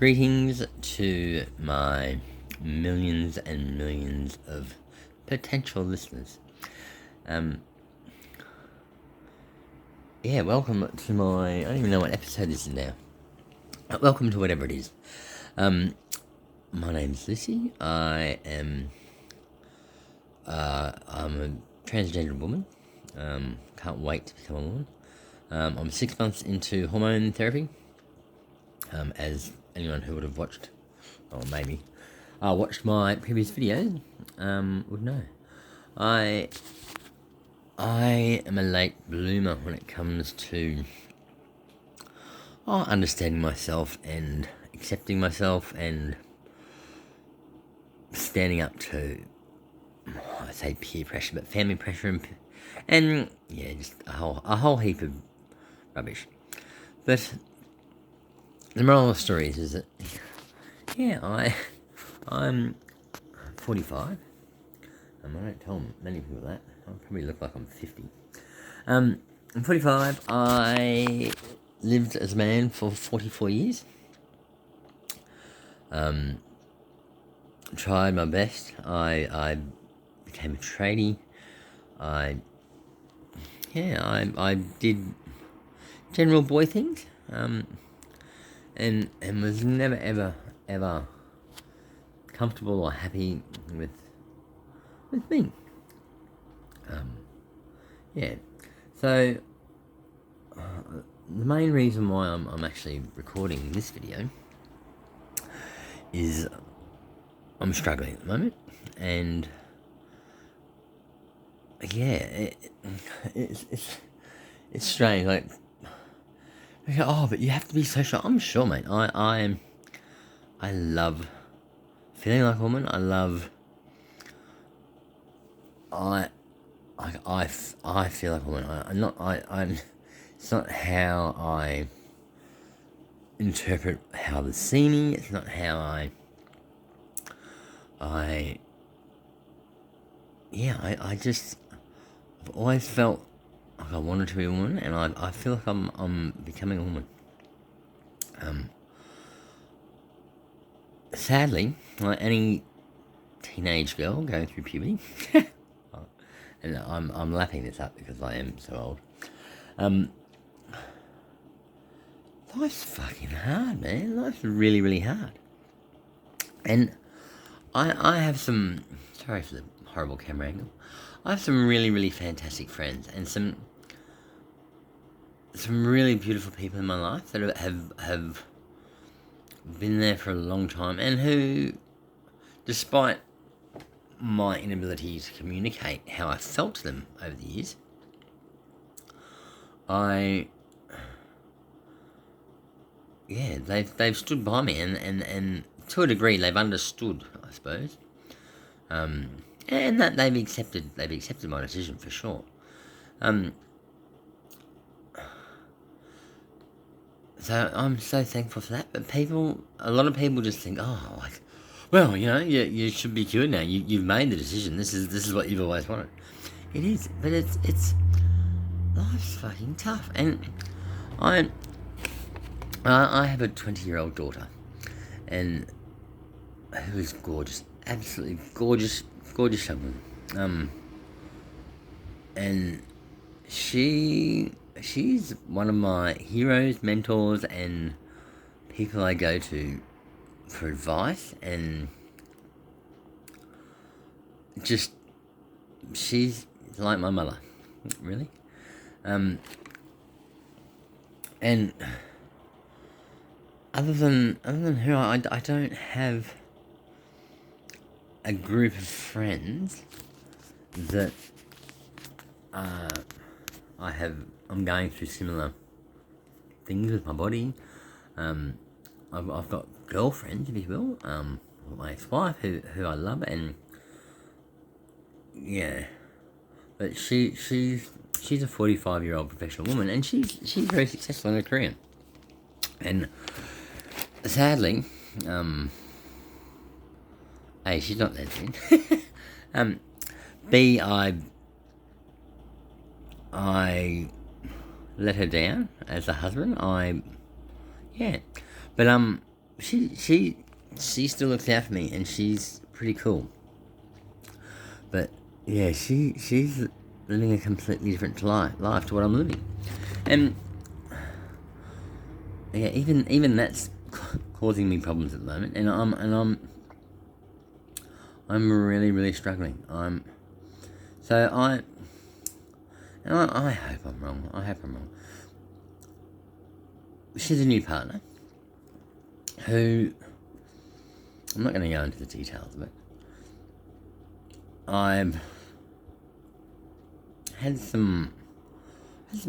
Greetings to my millions and millions of potential listeners. Welcome to my... I don't even know what episode this is now. Welcome to whatever it is. My name's Lucy. I'm a transgender woman. Can't wait to become a woman. I'm 6 months into hormone therapy. As anyone who would have watched, or maybe watched my previous videos, would know. I am a late bloomer when it comes to understanding myself and accepting myself and standing up to, I say peer pressure, but family pressure and just a whole heap of rubbish. But the moral of the story is that, I'm 45. I don't tell many people that. I probably look like I'm 50. I'm 45. I lived as a man for 44 years. Tried my best. I became a tradie. I did general boy things. And was never ever comfortable or happy with me. So the main reason why I'm actually recording this video is I'm struggling at the moment, and it's strange. Like, but you have to be so sure. I'm sure, mate. I love feeling like a woman. I feel like a woman. It's not how I interpret how others see me. It's not how I've always felt like I wanted to be a woman, and I feel like I'm becoming a woman. Sadly, like any teenage girl going through puberty, and I'm lapping this up because I am so old. Life's fucking hard, man. Life's really, really hard. And I have some... Sorry for the horrible camera angle. I have some really, really fantastic friends and some really beautiful people in my life that have been there for a long time, and who, despite my inability to communicate how I felt to them over the years, they've stood by me, and to a degree they've understood, I suppose, and that they've accepted my decision for sure. So I'm so thankful for that. But a lot of people just think, you should be cured now. You've made the decision. This is what you've always wanted. It is, but it's life's fucking tough. And I have a 20-year-old daughter, and who is gorgeous, absolutely gorgeous young woman. And she's one of my heroes, mentors, and people I go to for advice, and just she's like my mother, really. And other than her, I don't have a group of friends that I'm going through similar things with my body. I've got girlfriends, if you will, my ex-wife, who I love, and but she's a 45-year-old professional woman, and she's very successful in her career. And sadly, A, she's not lesbian. B, I let her down as a husband. But she still looks out for me, and she's pretty cool. But yeah, she's living a completely different life to what I'm living, and yeah, even that's causing me problems at the moment, and I'm really struggling. I hope I'm wrong. I hope I'm wrong. She's a new partner who, I'm not going to go into the details of it. I've had some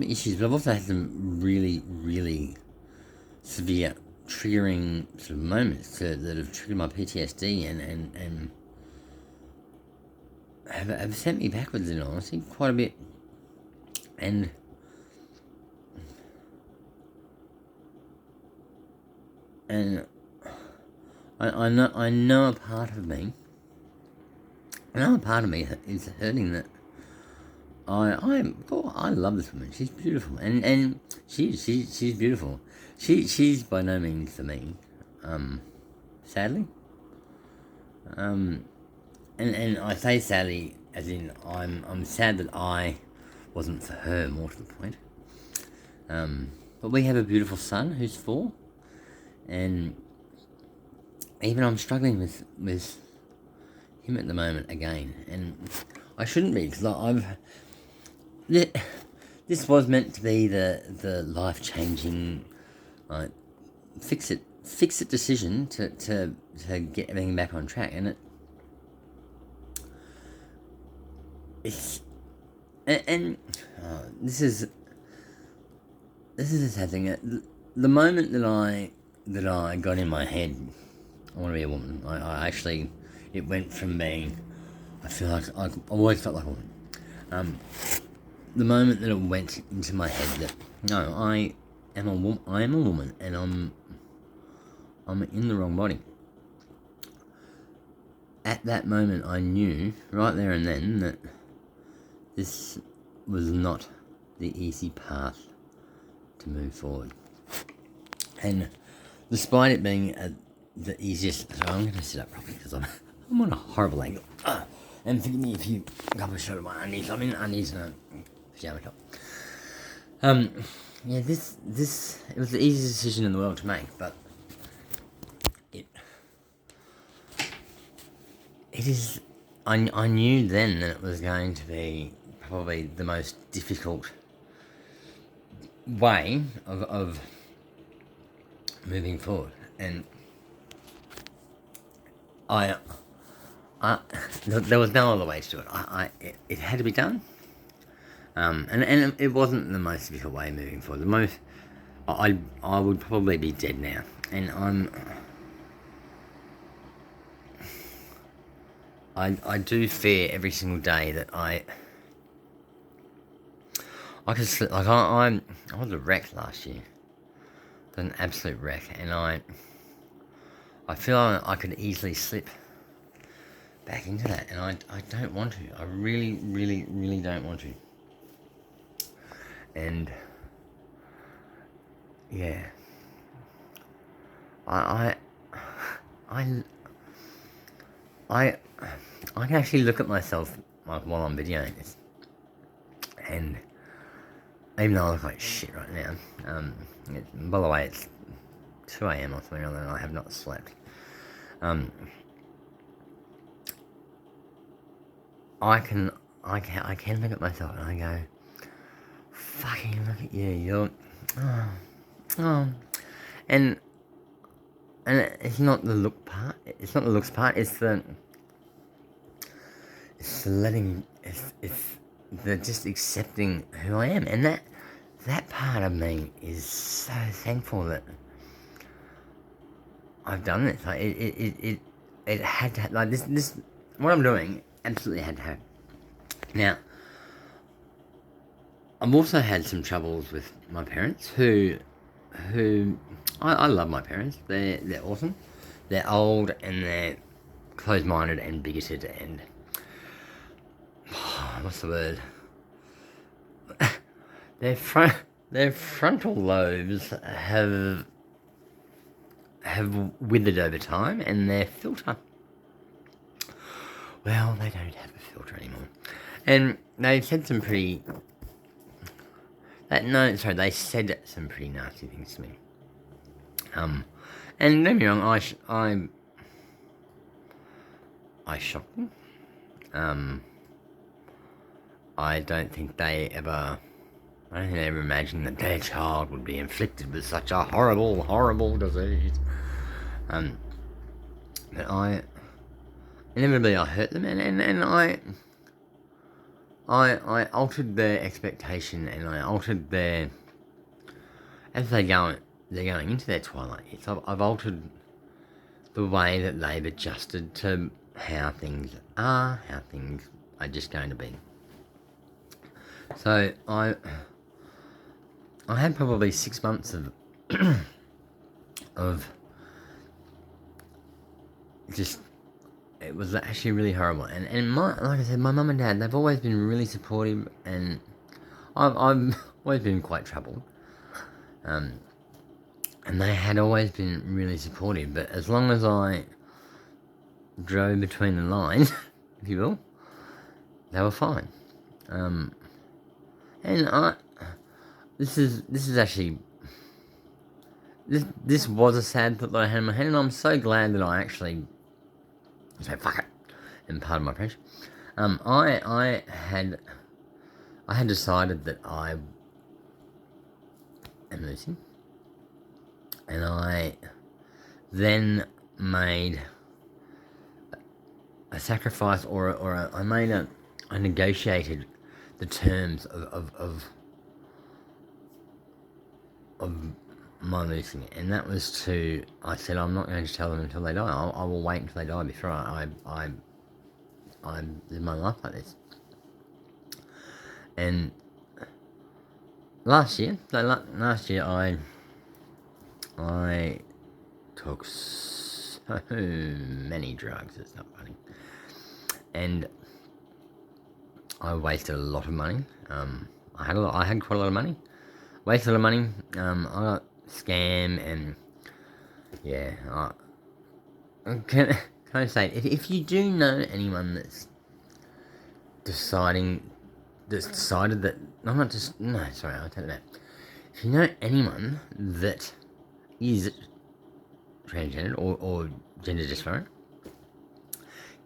issues, but I've also had some really severe triggering sort of moments that have triggered my PTSD and have sent me backwards, in honesty, quite a bit. And I know a part of me. Another part of me is hurting that I love this woman. She's beautiful, and she's beautiful. She's by no means for me, sadly. And I say sadly as in I'm sad that I wasn't for her, more to the point. But we have a beautiful son who's 4, and even I'm struggling with him at the moment again, and I shouldn't be, because this was meant to be the life changing, fix it decision to get everything back on track, and it's this is the sad thing. The moment that I got in my head, I want to be a woman. I actually, it went from being, I feel like I always felt like a woman. The moment that it went into my head that no, I am a woman, and I'm in the wrong body. At that moment, I knew right there and then that this was not the easy path to move forward. And despite it being the easiest, so I'm going to sit up properly because I'm on a horrible angle. And forgive me if you come short of my undies. I'm in undies and a pajama top. Yeah, this it was the easiest decision in the world to make, but it is. I knew then that it was going to be probably the most difficult way of moving forward, and there was no other way to do it. It had to be done, and it wasn't the most difficult way moving forward. The most, I would probably be dead now, and I do fear every single day that I could slip. Like I was a wreck last year, an absolute wreck, and I feel like I could easily slip back into that, and I don't want to. I really don't want to. And yeah, I can actually look at myself like while I'm videoing this, and even though I look like shit right now, by the way, it's 2 a.m. or something, and I have not slept. I can look at myself and I go, fucking look at you, you're, and it's not the look part, it's not the looks part, it's the letting, it's the just accepting who I am, and that part of me is so thankful that I've done this. Like it had to, like this what I'm doing absolutely had to happen. Now, I've also had some troubles with my parents, who I love my parents. They're awesome. They're old and they're closed-minded and bigoted and what's the word? Their frontal lobes have have withered over time, and their filter, well, they don't have a filter anymore. And they said some pretty... they said some pretty nasty things to me. And don't get me wrong, I shocked them. I don't think they ever imagined that their child would be inflicted with such a horrible, horrible disease. But inevitably I hurt them, and I altered their expectation, and I altered their, as they're going into their twilight years, I've altered the way that they've adjusted to how things are just going to be. So I had probably 6 months of of just, it was actually really horrible. And like I said, my mum and dad, they've always been really supportive, and I've always been quite troubled. And they had always been really supportive, but as long as I drove between the lines, if you will, they were fine. And this is actually, this was a sad thought that I had in my head, and I'm so glad that I actually said fuck it, and pardon my French. I had decided that I am losing, and I then made a sacrifice, I negotiated the terms of my losing it, and that was I said I'm not going to tell them until they die. I will wait until they die before I live my life like this. And last year I took so many drugs, it's not funny, and I wasted a lot of money. I had quite a lot of money. Wasted a lot of money. I got scammed, and yeah. Can I say, if you do know anyone that's decided that, I'll take that back. If you know anyone that is transgender or gender dysphoric,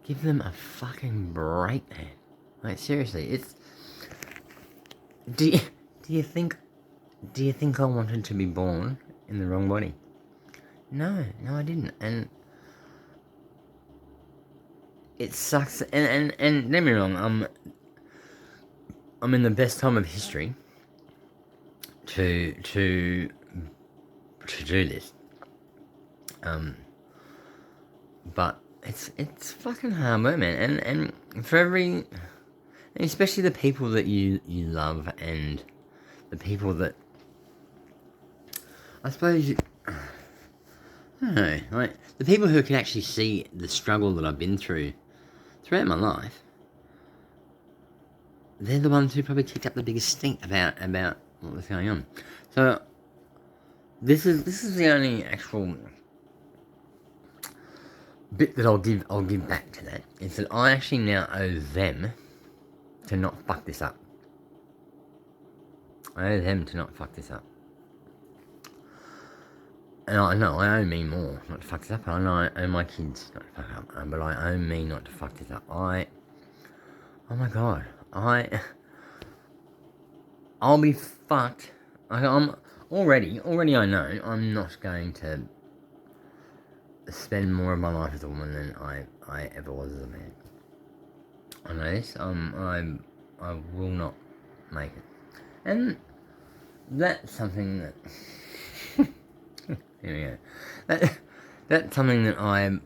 give them a fucking break, man. Like, seriously, it's... Do you think I wanted to be born in the wrong body? No, I didn't. And it sucks. And don't get me wrong, I'm in the best time of history to do this. But it's fucking hard work, man. And for every... And especially the people that you love, and the people that, I suppose, I don't know, like, the people who can actually see the struggle that I've been through throughout my life, they're the ones who probably kicked up the biggest stink about what was going on. So this is the only actual bit that I'll give back to that, is that I actually now owe them to not fuck this up. I owe them to not fuck this up. And I know I owe me more not to fuck this up. I know I owe my kids not to fuck up. But I owe me not to fuck this up. Oh my god. I'll be fucked. I'm already I know I'm not going to spend more of my life as a woman than I ever was as a man. I know this. I will not make it, and that's something that. Here we go. That's something that I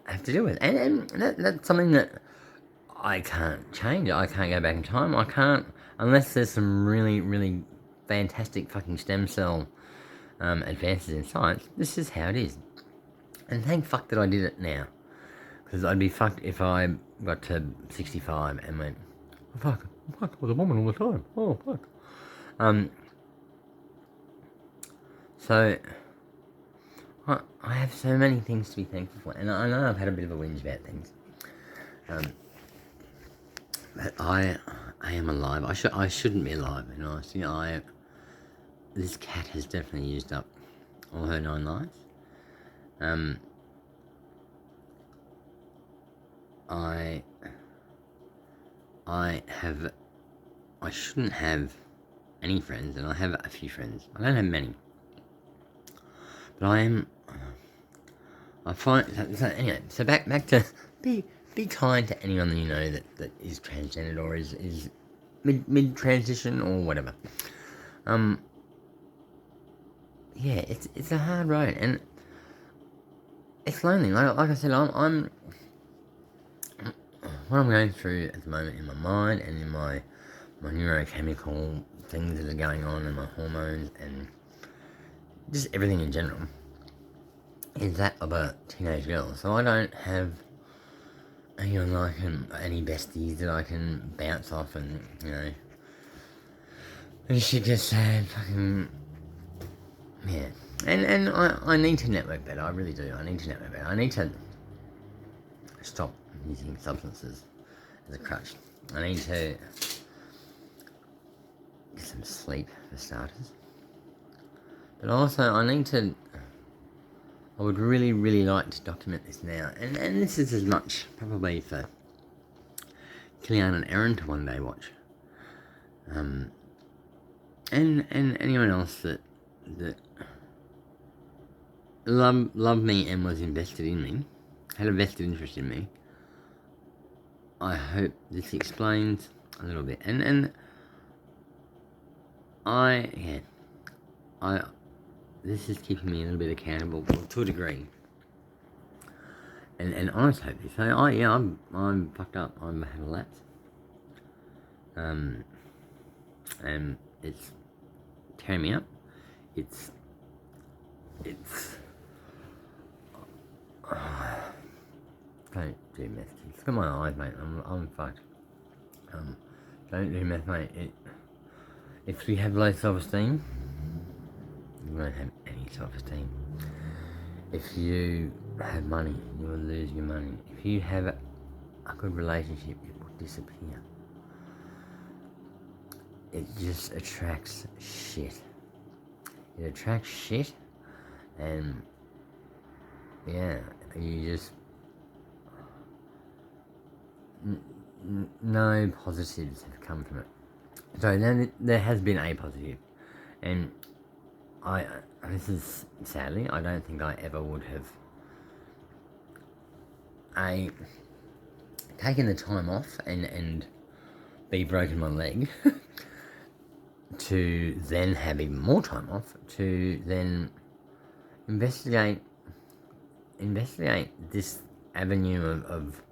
have to deal with, and that's something that I can't change. I can't go back in time. I can't, unless there's some really, really fantastic fucking stem cell advances in science. This is how it is, and thank fuck that I did it now. Because I'd be fucked if I got to 65 and went, oh, fuck, I was a woman all the time. Oh, fuck. So, I have so many things to be thankful for, and I know I've had a bit of a whinge about things. But I am alive. I shouldn't be alive, in honesty. This cat has definitely used up all her 9 lives. I shouldn't have any friends, and I have a few friends. I don't have many, but I find so anyway. So back to be kind to anyone that you know that is transgendered or is mid transition or whatever. Yeah, it's a hard road, and it's lonely. Like I said, I'm what I'm going through at the moment in my mind and in my neurochemical things that are going on and my hormones and just everything in general is that of a teenage girl. So I don't have anyone any besties that I can bounce off and, and she just said fucking, yeah. And I need to network better, I really do. I need to network better. I need to stop using substances as a crutch. I need to get some sleep for starters. But also I would really, really like to document this now. And this is as much probably for Killian and Erin to one day watch. And anyone else that loved me and was invested in me, had a vested interest in me. I hope this explains a little bit. And this is keeping me a little bit accountable to a degree. And I just hope this. So I'm fucked up. I've had a lapse. And it's tearing me up. It's don't do meth, kids. Look at my eyes, mate. I'm fucked. Don't do meth, mate. If you have low self-esteem, you won't have any self-esteem. If you have money, you will lose your money. If you have a good relationship, it will disappear. It just attracts shit. It attracts shit, and yeah, you just no positives have come from it. So then there has been a positive, and this is sadly, I don't think I ever would have taken the time off and be broken my leg to then have even more time off to then investigate this avenue of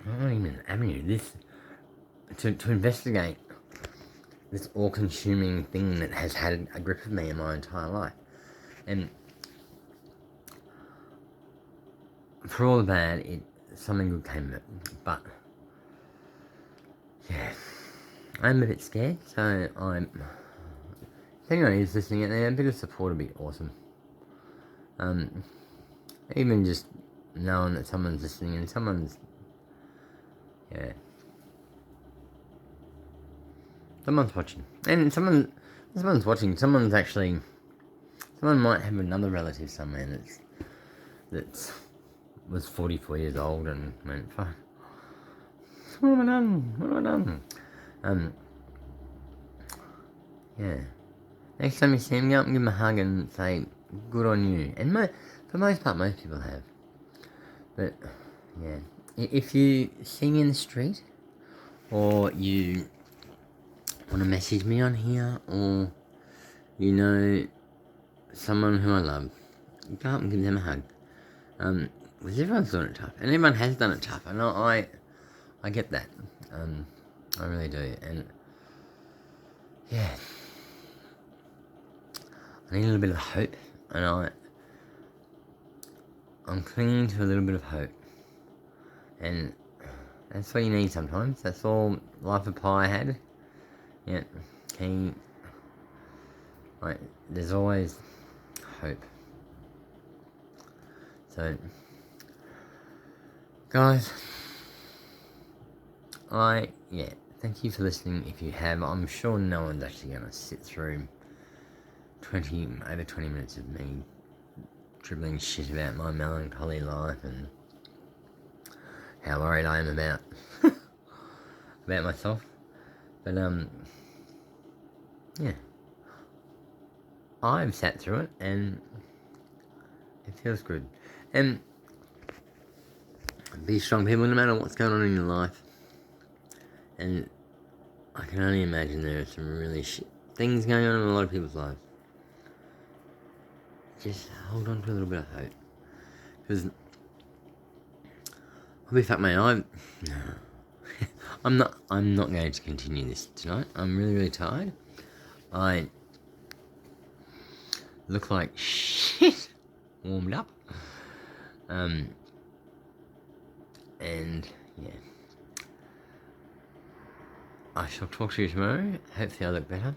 not even an avenue, this to investigate this all-consuming thing that has had a grip of me in my entire life. And for all the bad, something good came of it. But yeah, I'm a bit scared, so if anyone is listening out there, a bit of support would be awesome. Even just knowing that someone's listening and someone's watching, and someone's watching. Someone might have another relative somewhere that's was 44 years old and went, fuck, what have I done? Yeah. Next time you see him, go up and give him a hug and say, good on you. And for the most part, most people have. But, yeah. If you see me in the street, or you want to message me on here, or you know someone who I love, go up and give them a hug. Because everyone's done it tough, and everyone has done it tough, and I get that. I really do, and yeah, I need a little bit of hope, and I'm clinging to a little bit of hope, and that's what you need sometimes. That's all Life of Pi had. Yeah, there's always hope. So, guys, thank you for listening. If you have, I'm sure no one's actually going to sit through over 20 minutes of me dribbling shit about my melancholy life and how worried I am about myself. But yeah, I've sat through it and it feels good. And be strong, people, no matter what's going on in your life. And I can only imagine there are some really shit things going on in a lot of people's lives. Just hold on to a little bit of hope. Because, I'll be fucked, mate, I'm not going to continue this tonight. I'm really, really tired. I look like shit warmed up. And yeah, I shall talk to you tomorrow. Hopefully I look better.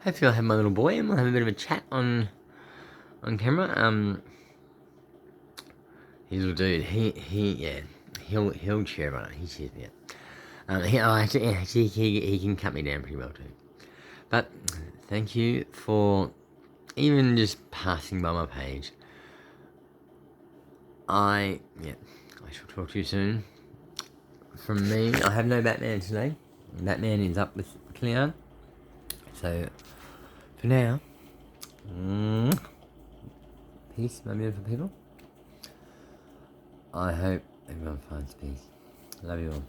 Hopefully I'll have my little boy and we'll have a bit of a chat on camera. He's a little dude. He'll cheer everyone. He cheers me up. He can cut me down pretty well too. But thank you for even just passing by my page. I shall talk to you soon. From me, I have no Batman today. Batman is up with Cleon. So, for now, peace, my beautiful people. I hope everyone finds peace. Love you all.